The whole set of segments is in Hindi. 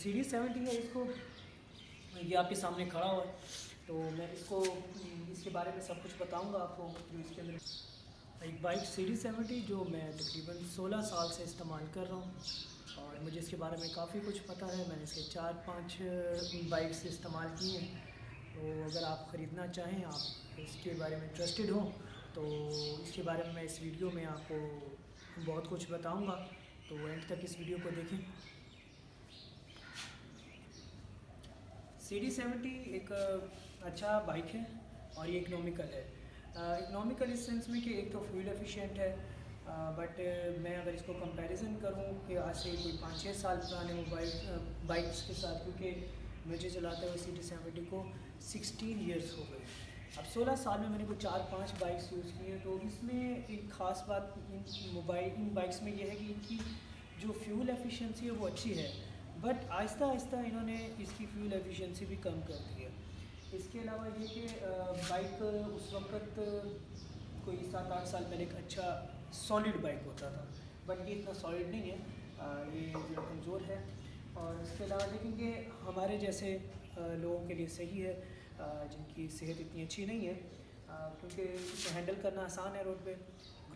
CD70 है, इसको ये आपके सामने खड़ा हुआ है, तो मैं इसके बारे में सब कुछ बताऊंगा आपको। जो इसके अंदर एक बाइक CD70 जो मैं तकरीबन 16 साल से इस्तेमाल कर रहा हूँ और मुझे इसके बारे में काफ़ी कुछ पता है। मैंने इसके 4-5 बाइक्स इस्तेमाल की हैं। तो अगर आप ख़रीदना चाहें, आप इसके बारे में इंटरेस्टेड हो, तो इसके बारे में मैं इस वीडियो में आपको बहुत कुछ बताऊंगा, तो एंड तक इस वीडियो को देखें। CD70 एक अच्छा बाइक है और ये इकोनॉमिकल है। इकोनॉमिकल इस सेंस में कि एक तो फ्यूल एफिशिएंट है, बट मैं अगर इसको कंपैरिजन करूं कि आज से कोई 5-6 साल पुराने मोबाइल बाइक्स के साथ, क्योंकि मुझे चलाते हुए CD70 को 16 ईयर्स हो गए। अब 16 साल में मैंने कोई 4-5 बाइक्स यूज़ की हैं, तो इसमें एक ख़ास बात इन बाइक्स में यह है कि इनकी जो फ्यूल एफिशिएंसी है वो अच्छी है, बट आहिस्ता आहिस्ता इन्होंने इसकी फ्यूल एफिशिएंसी भी कम कर दी है। इसके अलावा ये कि बाइक उस वक्त कोई 7-8 साल पहले एक अच्छा सॉलिड बाइक होता था, बट ये इतना सॉलिड नहीं है, ये जो कमज़ोर है। और इसके अलावा लेकिन ये हमारे जैसे लोगों के लिए सही है, जिनकी सेहत इतनी अच्छी नहीं है, क्योंकि इसे हैंडल करना आसान है रोड पे,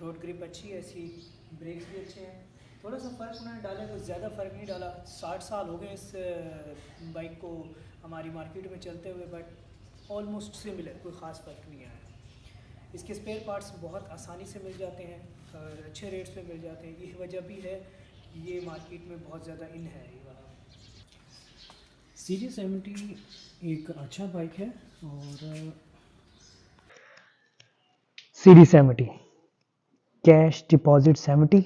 रोड ग्रिप अच्छी है, इसकी ब्रेक्स भी अच्छे हैं। थोड़ा सा फ़र्क उन्होंने डाला, कुछ ज़्यादा फ़र्क नहीं डाला। 60 साल हो गए इस बाइक को हमारी मार्केट में चलते हुए, बट ऑलमोस्ट सिमिलर, कोई ख़ास फ़र्क नहीं आया। इसके स्पेयर पार्ट्स बहुत आसानी से मिल जाते हैं और अच्छे रेट्स पे मिल जाते हैं। यही वजह भी है कि ये मार्केट में बहुत ज़्यादा इन है। ये वाला CD70 एक अच्छा बाइक है। और CD70 कैश डिपॉजिट 70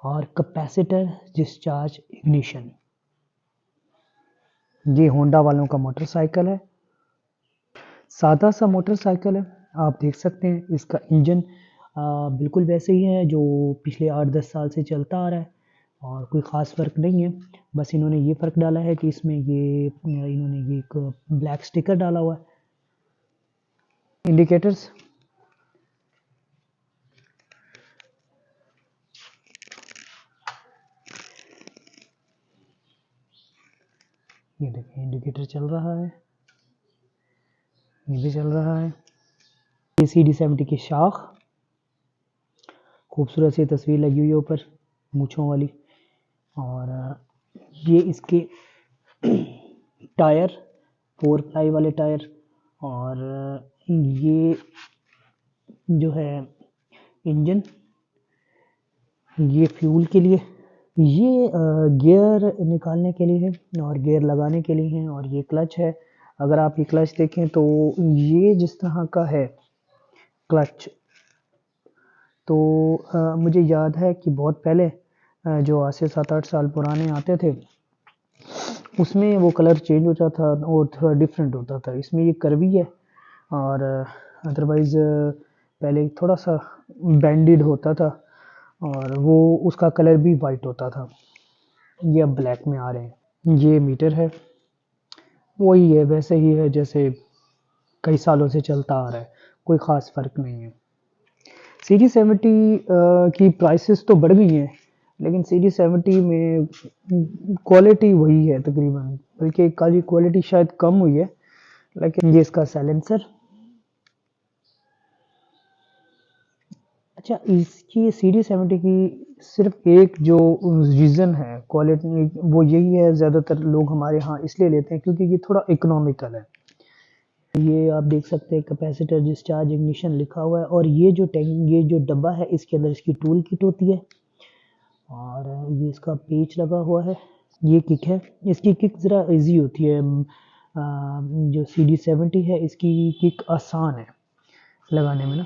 और कैपेसिटर डिस्चार्ज इग्निशन। ये होंडा वालों का मोटरसाइकिल है, सादा सा मोटरसाइकिल है। आप देख सकते हैं इसका इंजन बिल्कुल वैसे ही है जो पिछले 8-10 साल से चलता आ रहा है और कोई ख़ास फ़र्क नहीं है। बस इन्होंने ये फ़र्क डाला है कि इसमें इन्होंने ये एक ब्लैक स्टिकर डाला हुआ है। इंडिकेटर्स, ये देखिए इंडिकेटर चल रहा है, ये भी चल रहा है। ये CD70 की शाख, खूबसूरत सी तस्वीर लगी हुई है ऊपर मूँछों वाली। और ये इसके टायर 4 प्लाई वाले टायर। और ये जो है इंजन, ये फ्यूल के लिए, ये गियर निकालने के लिए है और गियर लगाने के लिए है। और ये क्लच है। अगर आप ये क्लच देखें तो ये जिस तरह का है क्लच, तो मुझे याद है कि बहुत पहले जो आज से 7-8 साल पुराने आते थे, उसमें वो कलर चेंज हो जाता था और थोड़ा डिफरेंट होता था। इसमें ये कर्वी है और अदरवाइज़ पहले थोड़ा सा बैंडेड होता था और वो उसका कलर भी वाइट होता था। ये अब ब्लैक में आ रहे हैं। ये मीटर है, वही है, वैसे ही है जैसे कई सालों से चलता आ रहा है, कोई ख़ास फ़र्क नहीं है। CD70 की प्राइसेस तो बढ़ गई हैं, लेकिन CD70 में क्वालिटी वही है तकरीबन, बल्कि क्वालिटी शायद कम हुई है। लेकिन ये इसका साइलेंसर, अच्छा इसकी CD70 की सिर्फ एक जो रीज़न है क्वालिटी, वो यही है, ज़्यादातर लोग हमारे यहाँ इसलिए लेते हैं क्योंकि ये थोड़ा इकोनॉमिकल है। ये आप देख सकते हैं कैपेसिटर डिस्चार्ज इग्निशन लिखा हुआ है। और ये जो डब्बा है, इसके अंदर इसकी टूल किट होती है और ये इसका पेच लगा हुआ है। ये किक है, इसकी किक ज़रा इजी होती है। जो CD70 है, इसकी किक आसान है लगाने में ना।